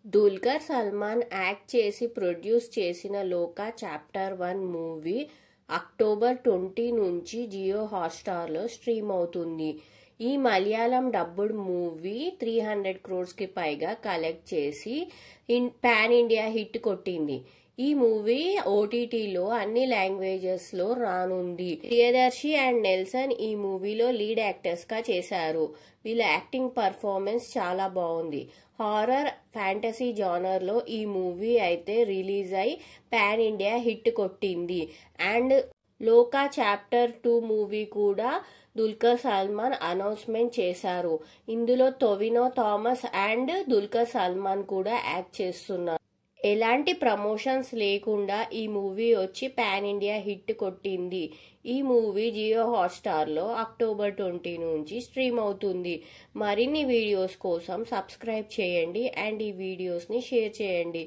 Dulquer Salman act చేసి produce చేసిన లోకా chapter 1 movie October 20 నుంచి జియో హాట్స్టార్లో స్ట్రీమ్ అవుతుంది. ఈ మలయాళం డబ్బుడ్ మూవీ 300 crores పైగా కలెక్ట్ చేసి పాన్ ఇండియా హిట్ కొట్టింది. ఈ మూవీ ఓటీటీలో అన్ని లాంగ్వేజెస్లో రానుంది. ప్రియదర్శి అండ్ నెల్సన్ ఈ మూవీలో లీడ్ యాక్టర్స్గా చేశారు. వీళ్ళ యాక్టింగ్ పర్ఫార్మెన్స్ చాలా బాగుంది. హారర్ ఫ్యాంటసీ జానర్లో ఈ మూవీ అయితే రిలీజ్ అయి పాన్ ఇండియా హిట్ కొట్టింది. అండ్ లోకా చాప్టర్ 2 మూవీ కూడా దుల్కర్ సల్మాన్ అనౌన్స్మెంట్ చేశారు. ఇందులో టొవినో థామస్ అండ్ దుల్కర్ సల్మాన్ కూడా యాక్ట్ చేస్తున్నారు. ఎలాంటి ప్రమోషన్స్ లేకుండా ఈ మూవీ వచ్చి పాన్ ఇండియా హిట్ కొట్టింది. ఈ మూవీ జియో హాట్స్టార్లో అక్టోబర్ 20 నుంచి స్ట్రీమ్ అవుతుంది. మరిన్ని వీడియోస్ కోసం సబ్స్క్రైబ్ చేయండి అండ్ ఈ వీడియోస్ని షేర్ చేయండి.